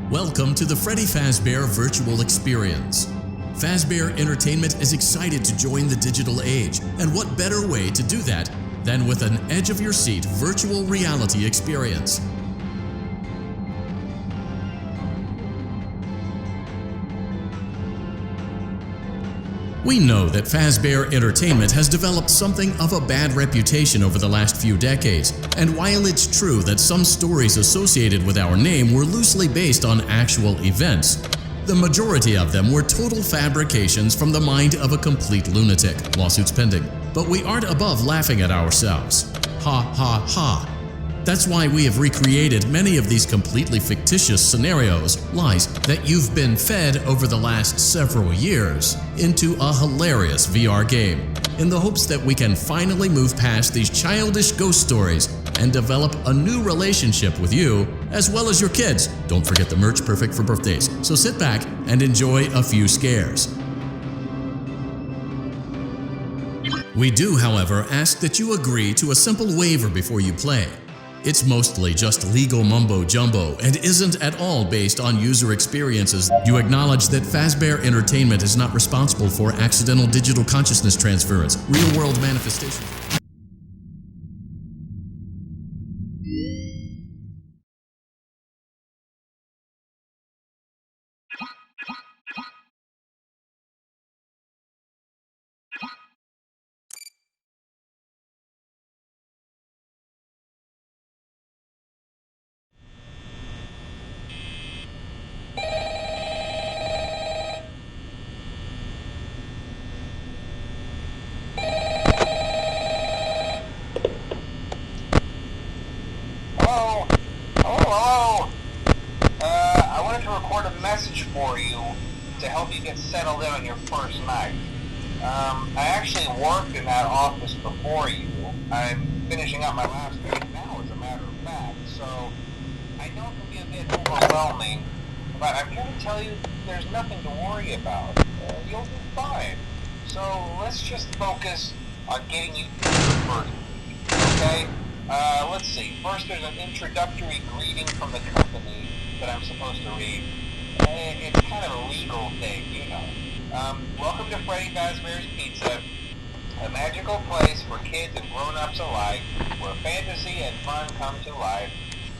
Welcome to the Freddy Fazbear Virtual Experience. Fazbear Entertainment is excited to join the digital age, and what better way to do that than with an edge-of-your-seat virtual reality experience. We know that Fazbear Entertainment has developed something of a bad reputation over the last few decades, and while it's true that some stories associated with our name were loosely based on actual events, the majority of them were total fabrications from the mind of a complete lunatic, lawsuits pending. But we aren't above laughing at ourselves. Ha ha ha. That's why we have recreated many of these completely fictitious scenarios, lies that you've been fed over the last several years, into a hilarious VR game, in the hopes that we can finally move past these childish ghost stories and develop a new relationship with you, as well as your kids. Don't forget the merch, perfect for birthdays. So sit back and enjoy a few scares. We do, however, ask that you agree to a simple waiver before you play. It's mostly just legal mumbo-jumbo and isn't at all based on user experiences. You acknowledge that Fazbear Entertainment is not responsible for accidental digital consciousness transference, real-world manifestations. I wanted to record a message for you to help you get settled in on your first night. I actually worked in that office before you. I'm finishing up my last week now, as a matter of fact, so I know it can be a bit overwhelming, but I'm here to tell you there's nothing to worry about. You'll be fine. So let's just focus on getting you through the first week, okay? Let's see. First, there's an introductory greeting from the company that I'm supposed to read. It's kind of a legal thing, you know. Welcome to Freddy Fazbear's Pizza, a magical place for kids and grown-ups alike, where fantasy and fun come to life.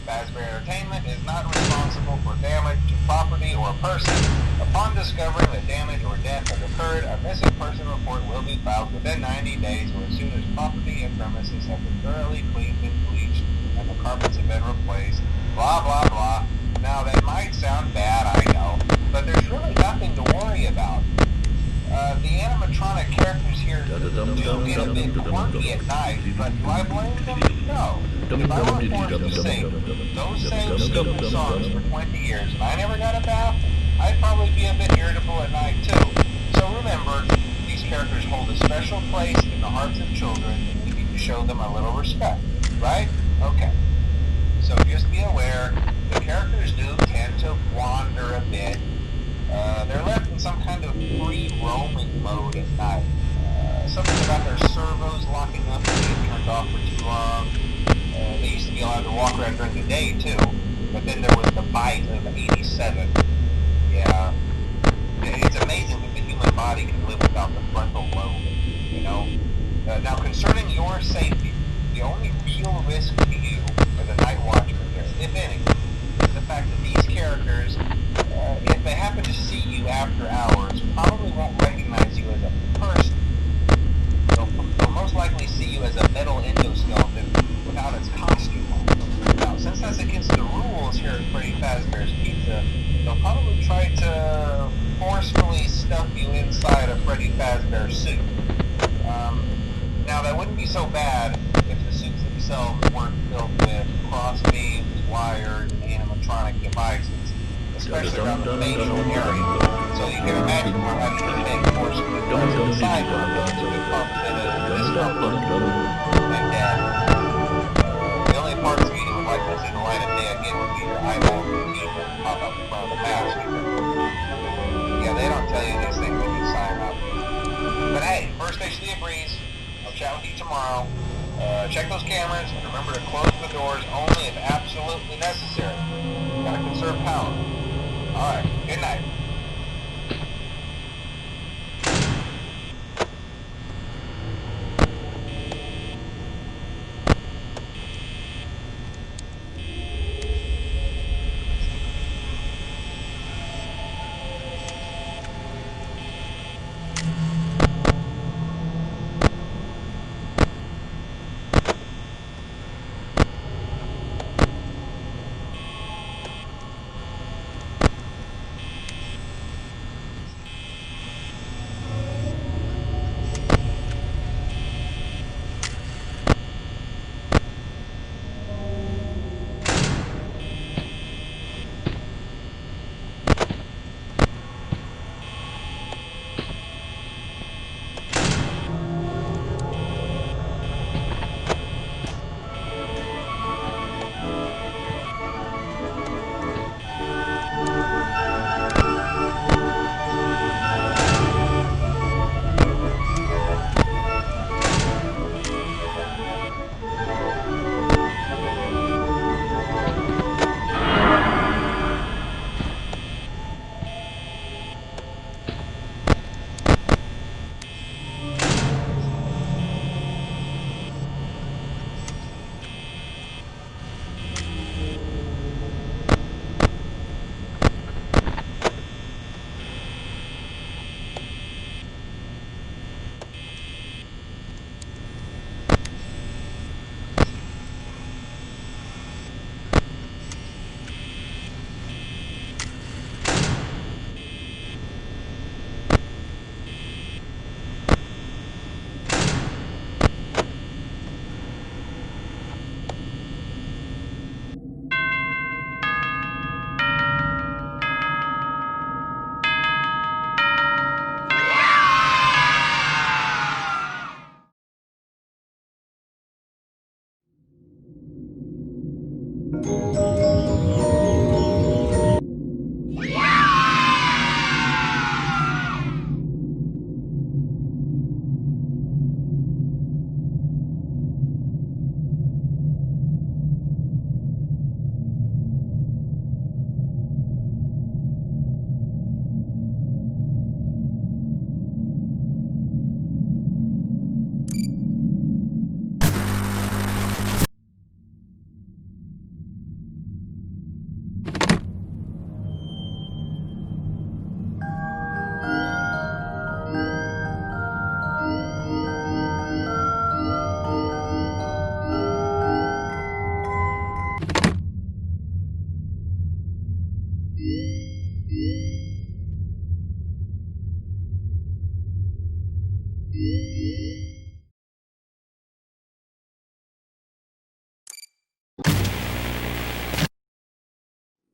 Fazbear Entertainment is not responsible for damage to property or person. Upon discovering that damage or death has occurred, a missing person report will be filed within 90 days or as soon as property and premises have been thoroughly cleaned and bleached and the carpets have been replaced. Blah, blah, blah. Now, that might sound bad, I know, but there's really nothing to worry about. The animatronic characters here do get a bit quirky at night, but do I blame them? No. If I were forced to sing those same stupid songs for 20 years and I never got a bath, I'd probably be a bit irritable at night too. So remember, these characters hold a special place in the hearts of children and we need to show them a little respect, right? Okay. So just be aware, the characters do tend to wander a bit. They're left in some kind of free roaming mode at night. Something about their servos locking up and being turned off for too long. They used to be allowed to walk around during the day too, but then there was the bite of 87. Yeah. It's amazing that the human body can live without the frontal lobe, you know? Now concerning your safety, the only real risk to you as a night watchman here, if any, is the fact that these characters, if they happen to see you after hours, probably won't recognize you as a person. They'll most likely see you as a metal endoskeleton without its costume on. Now, since that's against the rules here at Freddy Fazbear's Pizza, they'll probably try to forcefully stuff you inside a Freddy Fazbear suit. Now, that wouldn't be so bad if the suits themselves weren't filled with cross-beams, wires, and animatronic devices, especially around the facial area. So you can imagine how having a big forcefully goes inside one of those would cause a bit of discomfort and death. The only parts of you that would like to see the light of day again would be your eyeballs and teeth that pop up in front of the mask. Yeah, they don't tell you these things when you sign up. But hey, first station of the breeze. I'll chat with you tomorrow. Check those cameras and remember to close the doors only if absolutely necessary. Gotta conserve power. Alright, good night.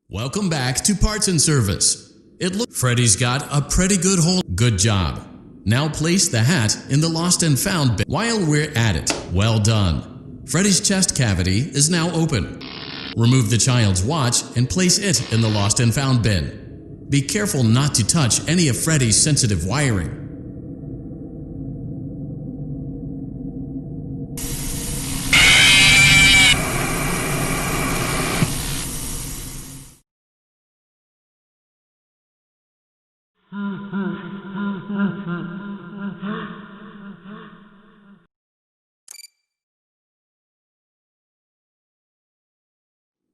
Welcome back to Parts and Service. Freddy's got a pretty good hold. Good job. Now place the hat in the lost and found bin. While we're at it, well done. Freddy's chest cavity is now open. Remove the child's watch and place it in the lost and found bin. Be careful not to touch any of Freddy's sensitive wiring.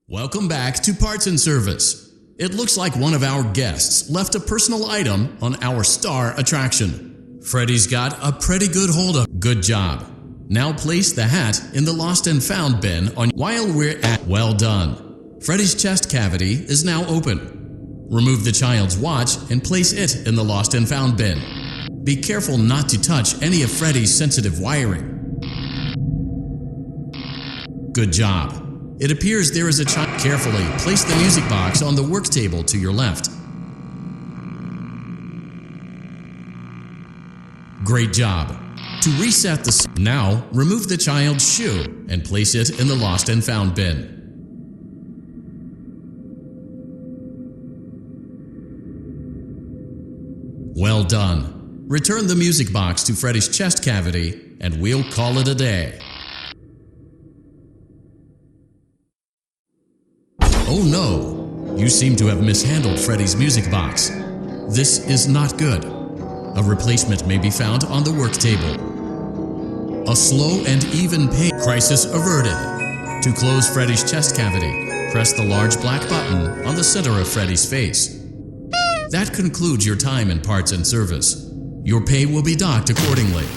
Welcome back to Parts and Service. It looks like one of our guests left a personal item on our star attraction. Freddy's got a pretty good hold of. Good job. Now place the hat in the lost and found bin on. While we're at. Well done. Freddy's chest cavity is now open. Remove the child's watch and place it in the lost and found bin. Be careful not to touch any of Freddy's sensitive wiring. Good job. It appears there is a child. Carefully place the music box on the work table to your left. Great job. To reset the. Now, remove the child's shoe and place it in the lost and found bin. Well done. Return the music box to Freddy's chest cavity, and we'll call it a day. Oh no! You seem to have mishandled Freddy's music box. This is not good. A replacement may be found on the work table. A slow and even pace. Crisis averted. To close Freddy's chest cavity, press the large black button on the center of Freddy's face. That concludes your time in parts and service. Your pay will be docked accordingly.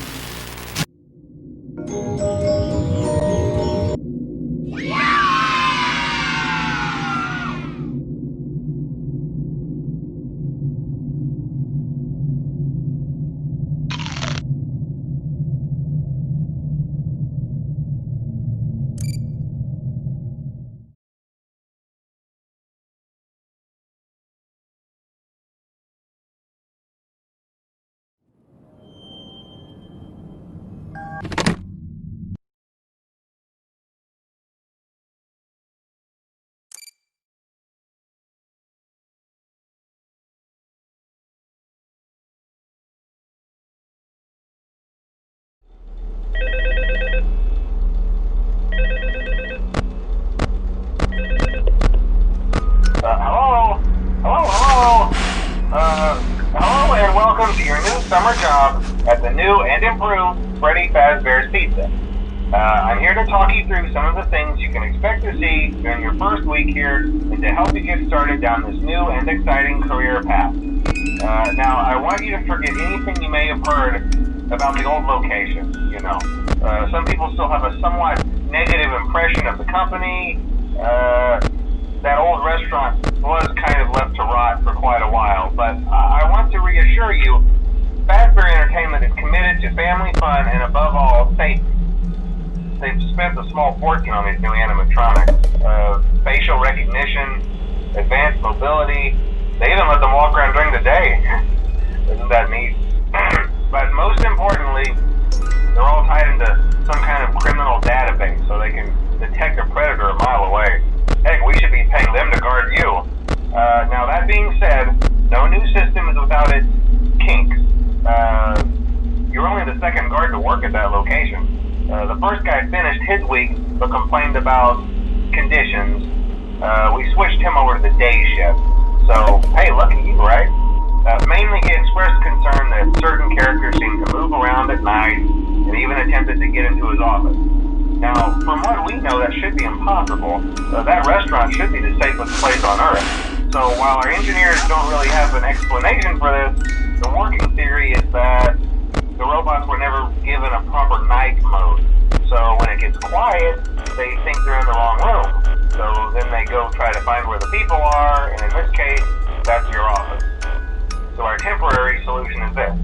Hello and welcome to your new summer job at the new and improved Freddy Fazbear's Pizza. I'm here to talk you through some of the things you can expect to see during your first week here and to help you get started down this new and exciting career path. Now, I want you to forget anything you may have heard about the old location, some people still have a somewhat negative impression of the company. That old restaurant was kind of left to rot for quite a while, but I want to reassure you, Fazbear Entertainment is committed to family fun and above all, safety. They've spent a small fortune on these new animatronics. Facial recognition, advanced mobility, they even let them walk around during the day. Isn't that neat? But most importantly, they're all tied into some kind of criminal database so they can detect a predator a mile away. Heck, we should be paying them to guard you. Now that being said, no new system is without its kinks. You're only the second guard to work at that location. The first guy finished his week but complained about conditions. We switched him over to the day shift. So, hey, lucky you, right? Mainly he expressed concern that certain characters seem to move around at night and even attempted to get into his office. Now, from what we know, that should be impossible. That restaurant should be the safest place on Earth. So while our engineers don't really have an explanation for this, the working theory is that the robots were never given a proper night mode. So when it gets quiet, they think they're in the wrong room. So then they go try to find where the people are, and in this case, that's your office. So our temporary solution is this.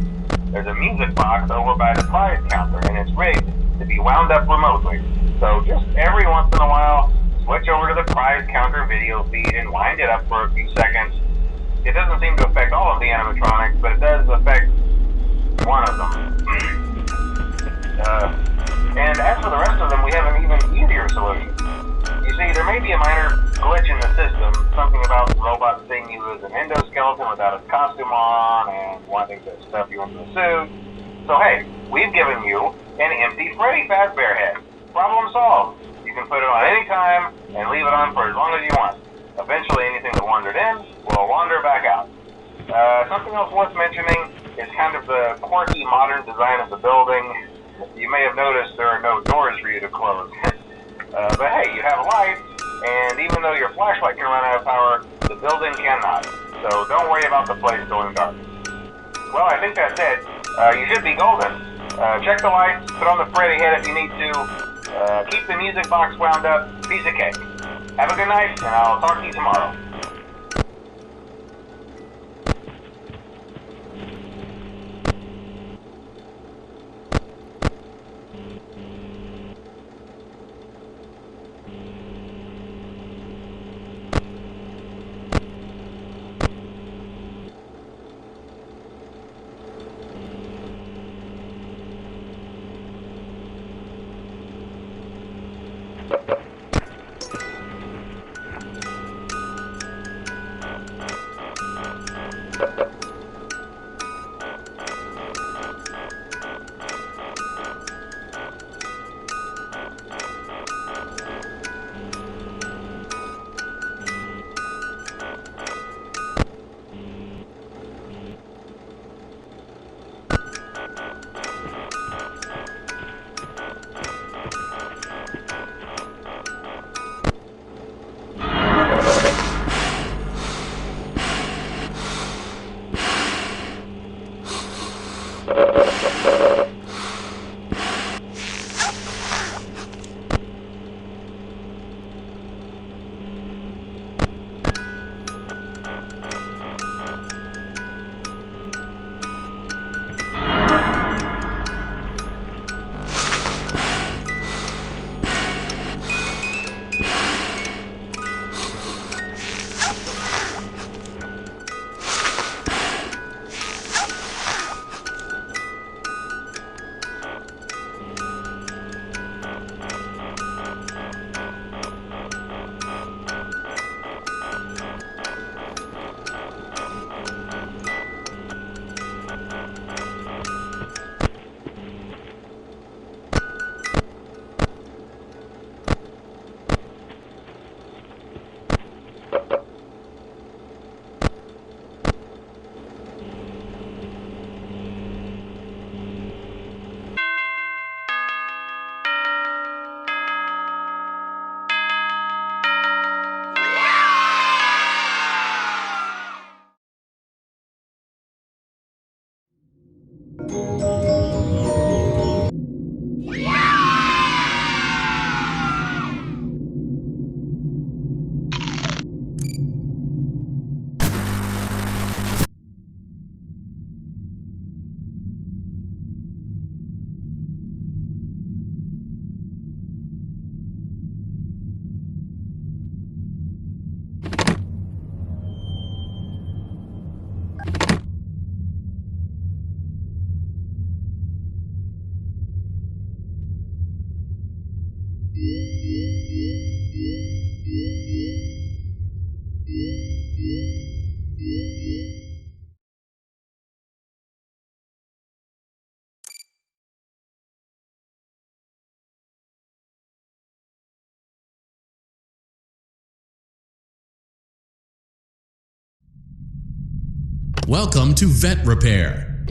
There's a music box over by the prize counter, and it's rigged to be wound up remotely. So just every once in a while, switch over to the prize counter video feed and wind it up for a few seconds. It doesn't seem to affect all of the animatronics, but it does affect one of them. And as for the rest of them, we have an even easier solution. You see, there may be a minor glitch in the system, something about the robot seeing you as an endoskeleton without a costume on and wanting to stuff you into a suit. So hey, we've given you an empty Freddy Fazbear head. Problem solved. You can put it on any time and leave it on for as long as you want. Eventually anything that wandered in will wander back out. Something else worth mentioning is kind of the quirky modern design of the building. You may have noticed there are no doors for you to close. But hey, you have lights, and even though your flashlight can run out of power, the building cannot. So don't worry about the place going dark. Well, I think that's it. You should be golden. Check the lights, put on the Freddy head if you need to. Keep the music box wound up, piece of cake. Have a good night, and I'll talk to you tomorrow. Welcome to Vet Repair.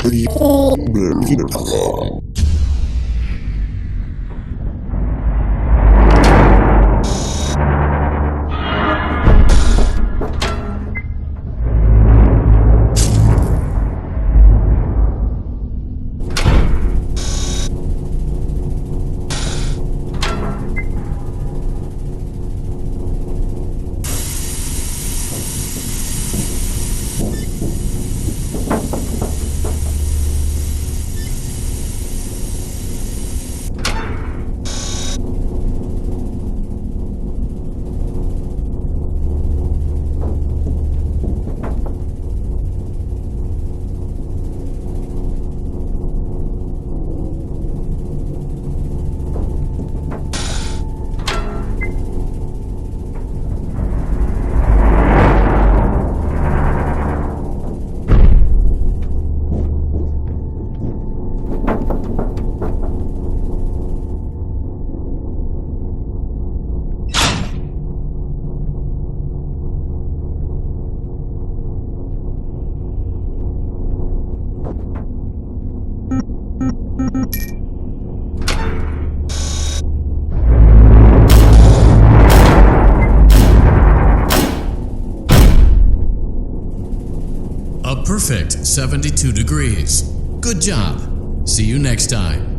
A perfect 72 degrees. Good job. See you next time.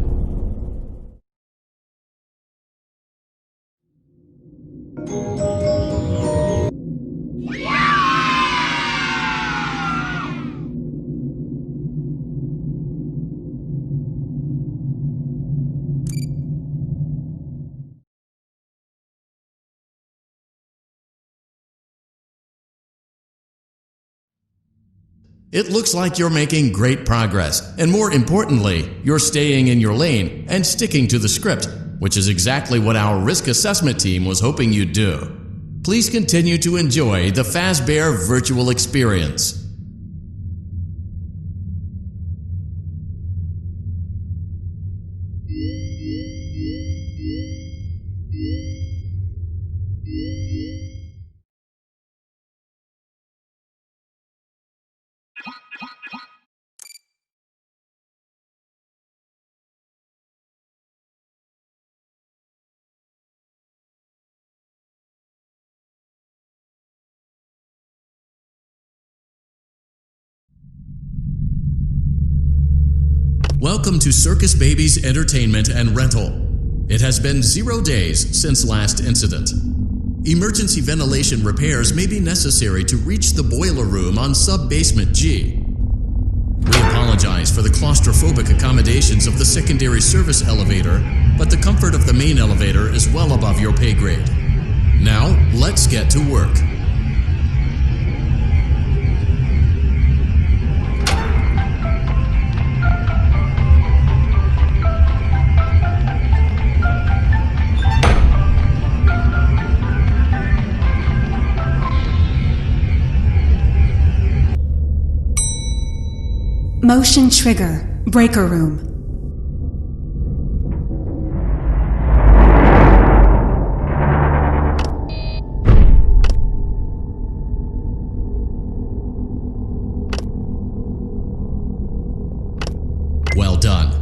It looks like you're making great progress, and more importantly, you're staying in your lane and sticking to the script, which is exactly what our risk assessment team was hoping you'd do. Please continue to enjoy the Fazbear virtual experience. Welcome to Circus Baby's Entertainment and Rental. It has been 0 days since last incident. Emergency ventilation repairs may be necessary to reach the boiler room on sub-basement G. We apologize for the claustrophobic accommodations of the secondary service elevator, but the comfort of the main elevator is well above your pay grade. Now, let's get to work. Motion trigger. Breaker room. Well done.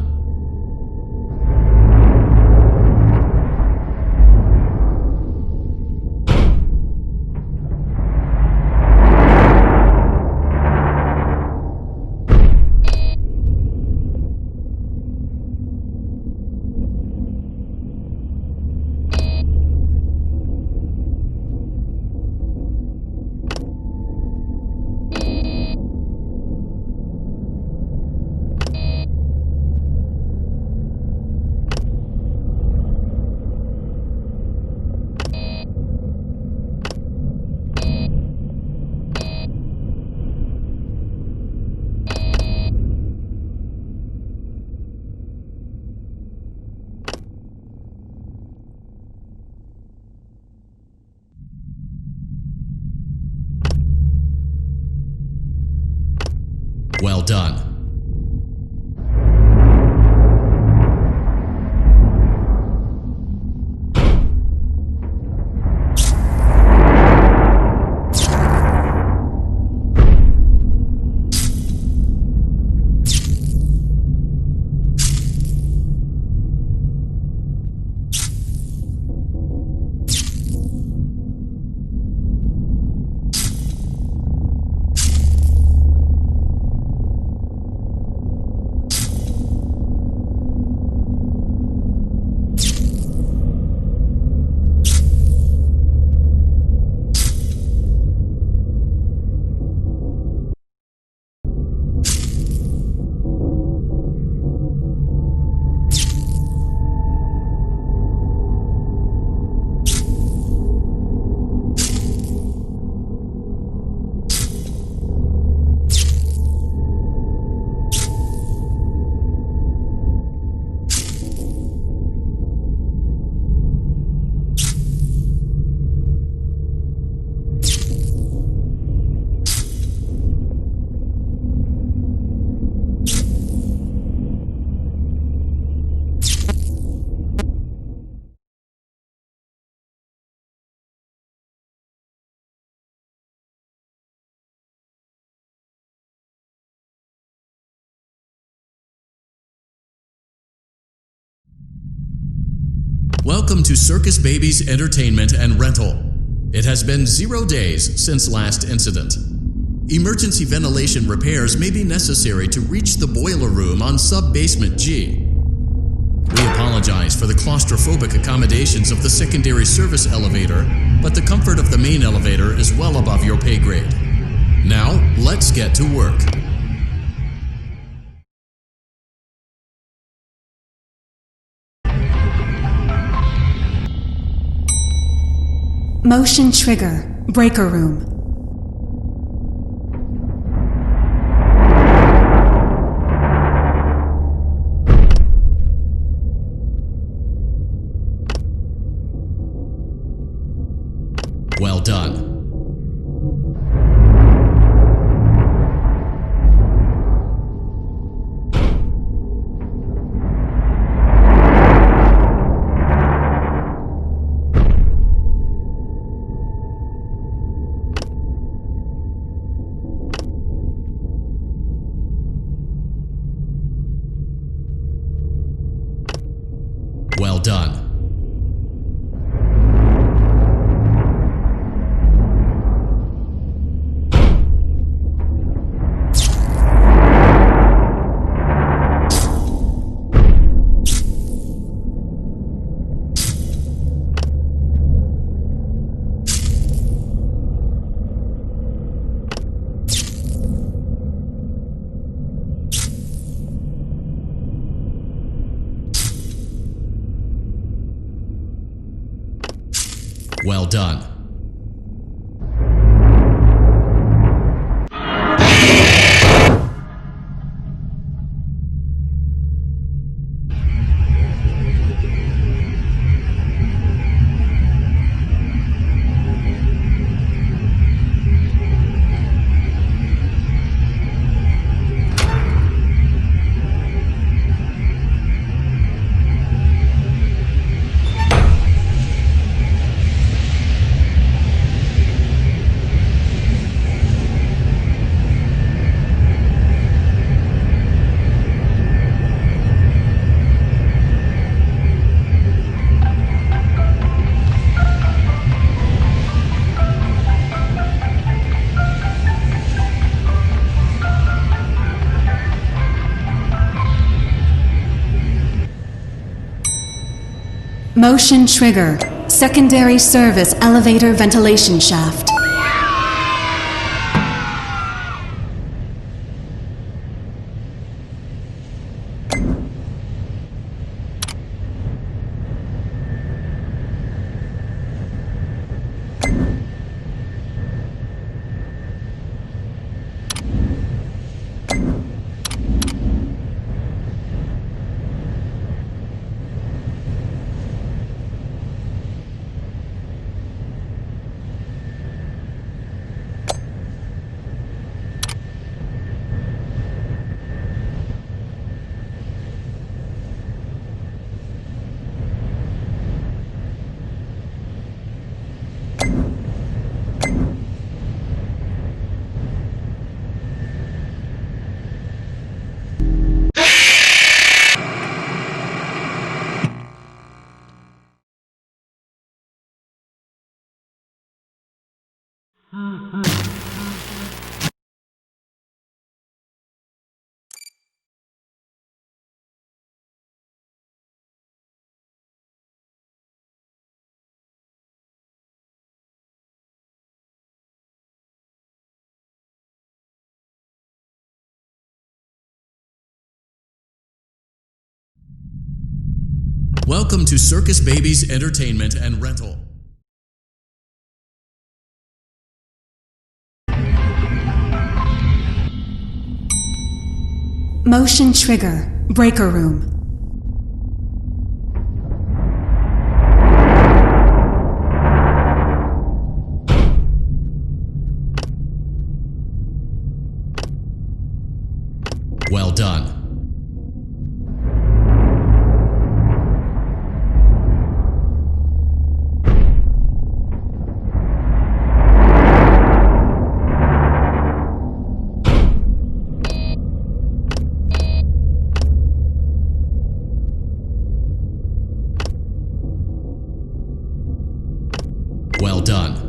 Well done. Welcome to Circus Baby's Entertainment and Rental. It has been 0 days since last incident. Emergency ventilation repairs may be necessary to reach the boiler room on sub-basement G. We apologize for the claustrophobic accommodations of the secondary service elevator, but the comfort of the main elevator is well above your pay grade. Now, let's get to work. Motion trigger. Breaker room. Well done. Well done. Well done. Motion trigger. Secondary service elevator ventilation shaft. Welcome to Circus Baby's Entertainment and Rental. Motion trigger. Breaker room. Well done. Well done.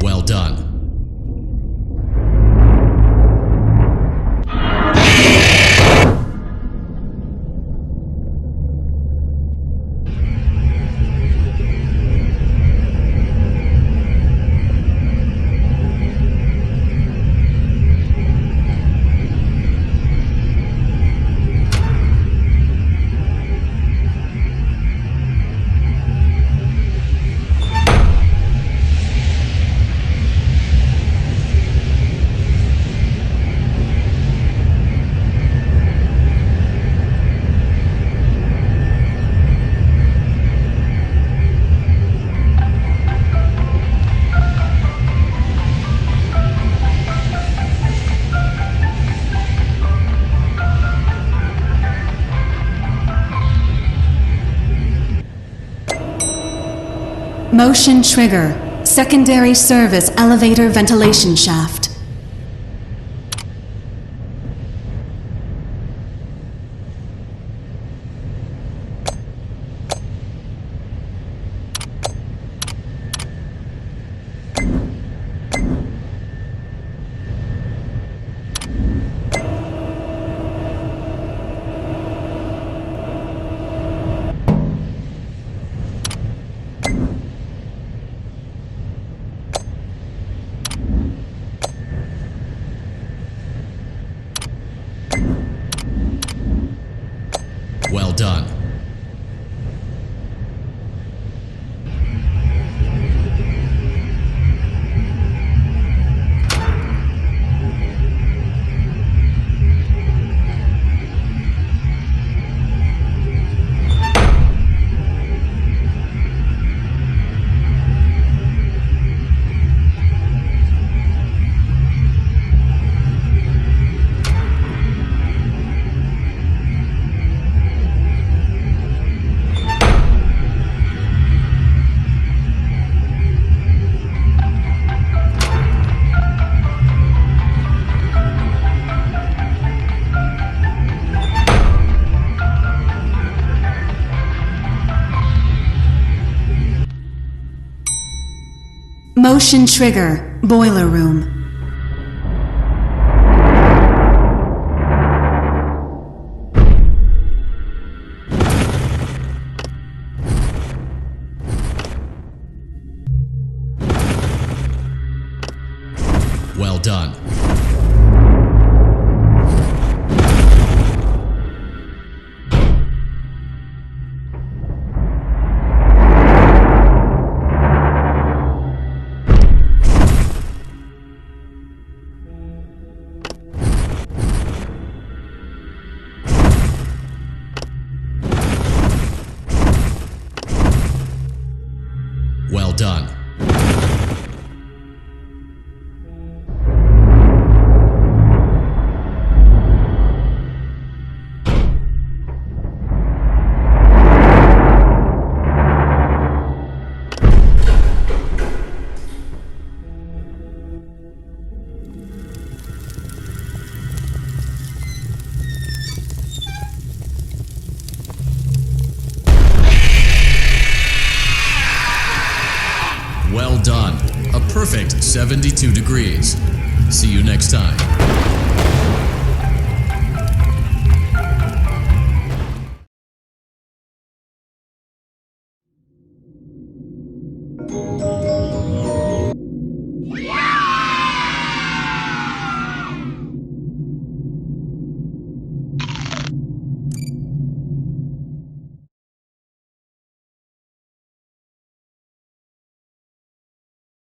Well done. Motion trigger. Secondary service elevator ventilation shaft. Well done. Motion trigger. Boiler room. Well done. Well done. Well done. A perfect 72 degrees. See you next time.